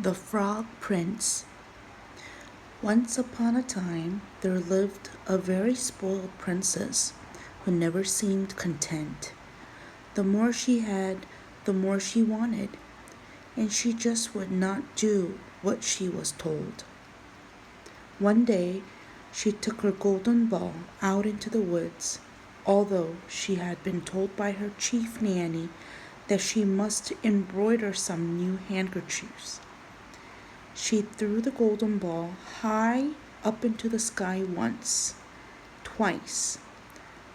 The Frog Prince. Once upon a time, there lived a very spoiled princess who never seemed content. The more she had, the more she wanted, and she just would not do what she was told. One day, she took her golden ball out into the woods, although she had been told by her chief nanny that she must embroider some new handkerchiefs. She threw the golden ball high up into the sky once, twice,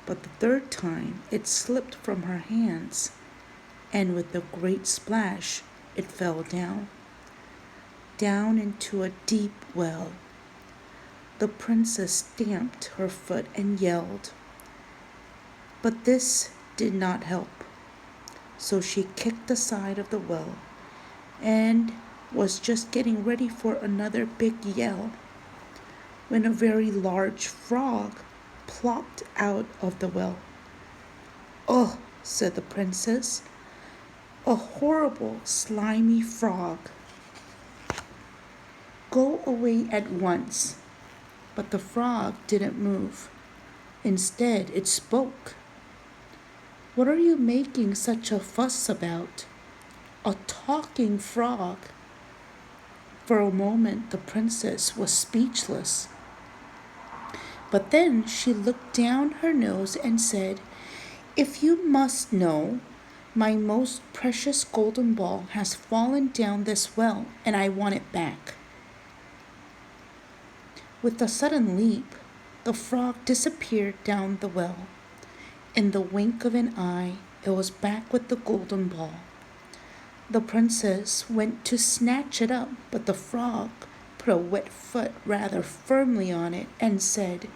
but the third time it slipped from her hands, and with a great splash it fell down into a deep well. The princess stamped her foot and yelled, but this did not help. So she kicked the side of the well and was just getting ready for another big yell when a very large frog plopped out of the well. "Oh," said the princess, "a horrible, slimy frog. Go away at once." But the frog didn't move. Instead, it spoke. "What are you making such a fuss about? A talking frog?" For a moment, the princess was speechless. But then she looked down her nose and said, "If you must know, my most precious golden ball has fallen down this well, and I want it back." With a sudden leap, the frog disappeared down the well. In the wink of an eye, it was back with the golden ball. The princess went to snatch it up, but the frog put a wet foot rather firmly on it and said,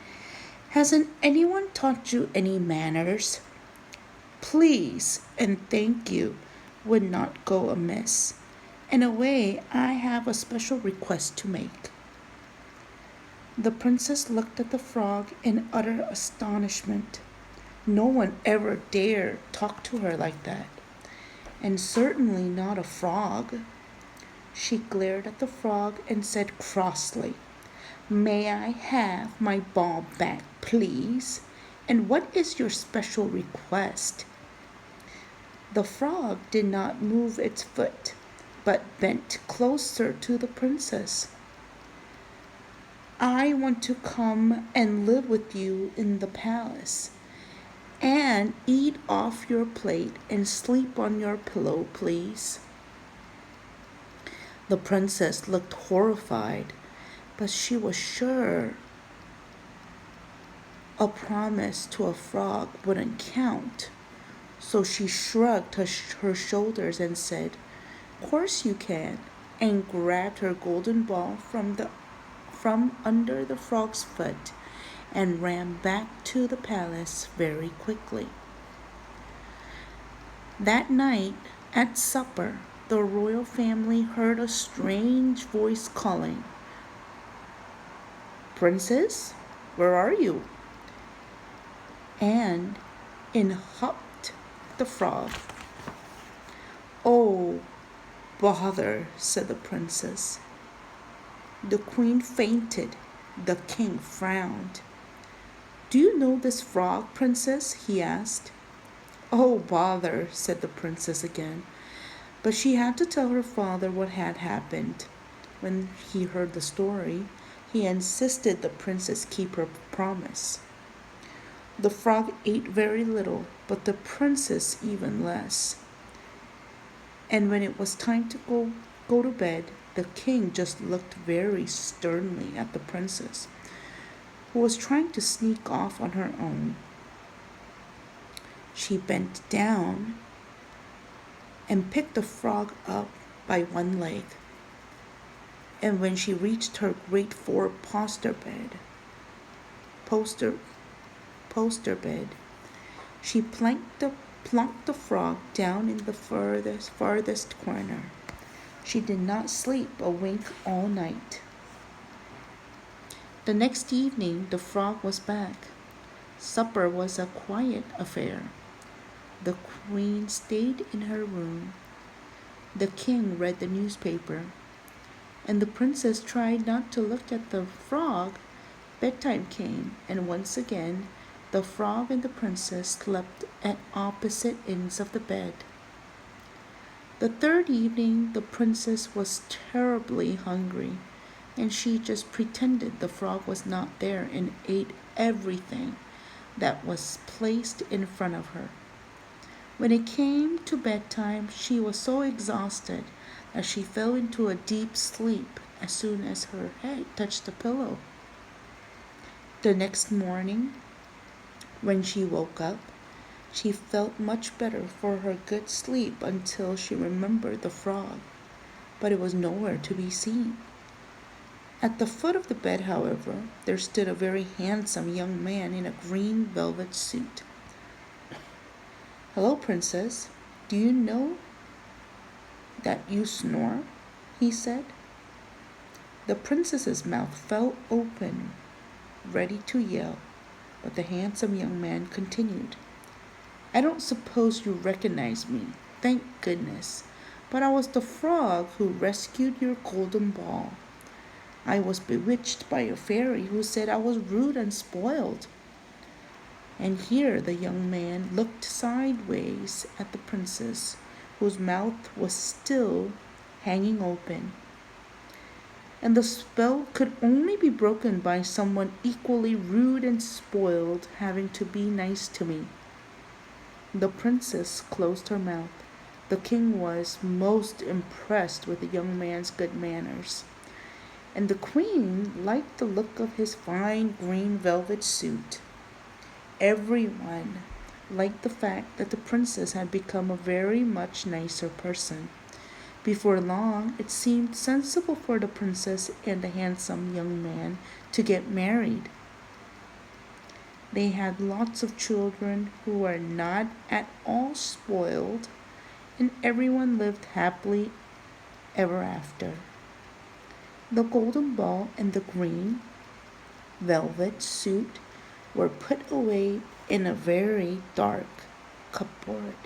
"Hasn't anyone taught you any manners? Please and thank you would not go amiss. In a way, I have a special request to make." The princess looked at the frog in utter astonishment. No one ever dared talk to her like that, and certainly not a frog. She glared at the frog and said crossly, "May I have my ball back, please? And what is your special request?" The frog did not move its foot, but bent closer to the princess. "I want to come and live with you in the palace, and eat off your plate and sleep on your pillow, please." The princess looked horrified, but she was sure a promise to a frog wouldn't count. So she shrugged her shoulders and said, "Course you can," and grabbed her golden ball from under the frog's foot and ran back to the palace very quickly. That night at supper, the royal family heard a strange voice calling, "Princess, where are you?" And in hopped the frog. "Oh, bother," said the princess. The queen fainted. The king frowned. "Do you know this frog, princess?" he asked. "Oh, bother," said the princess again. But she had to tell her father what had happened. When he heard the story, he insisted the princess keep her promise. The frog ate very little, but the princess even less. And when it was time to go to bed, the king just looked very sternly at the princess, who was trying to sneak off on her own. She bent down and picked the frog up by one leg. And when she reached her great four-poster bed, she plunked the frog down in the farthest corner. She did not sleep a wink all night. The next evening, the frog was back. Supper was a quiet affair. The queen stayed in her room. The king read the newspaper. and the princess tried not to look at the frog. Bedtime came, and once again the frog and the princess slept at opposite ends of the bed. The third evening, the princess was terribly hungry, and she just pretended the frog was not there and ate everything that was placed in front of her. When it came to bedtime, she was so exhausted that she fell into a deep sleep as soon as her head touched the pillow. The next morning, when she woke up, she felt much better for her good sleep until she remembered the frog, but it was nowhere to be seen. At the foot of the bed, however, there stood a very handsome young man in a green velvet suit. "Hello, Princess. Do you know that you snore?" he said. The princess's mouth fell open, ready to yell, but the handsome young man continued. "I don't suppose you recognize me, thank goodness, but I was the frog who rescued your golden ball. I was bewitched by a fairy who said I was rude and spoiled." And here the young man looked sideways at the princess, whose mouth was still hanging open. "And the spell could only be broken by someone equally rude and spoiled having to be nice to me." The princess closed her mouth. The king was most impressed with the young man's good manners, and the queen liked the look of his fine green velvet suit. Everyone liked the fact that the princess had become a very much nicer person. Before long, it seemed sensible for the princess and the handsome young man to get married. They had lots of children who were not at all spoiled, and everyone lived happily ever after. The golden ball and the green velvet suit were put away in a very dark cupboard.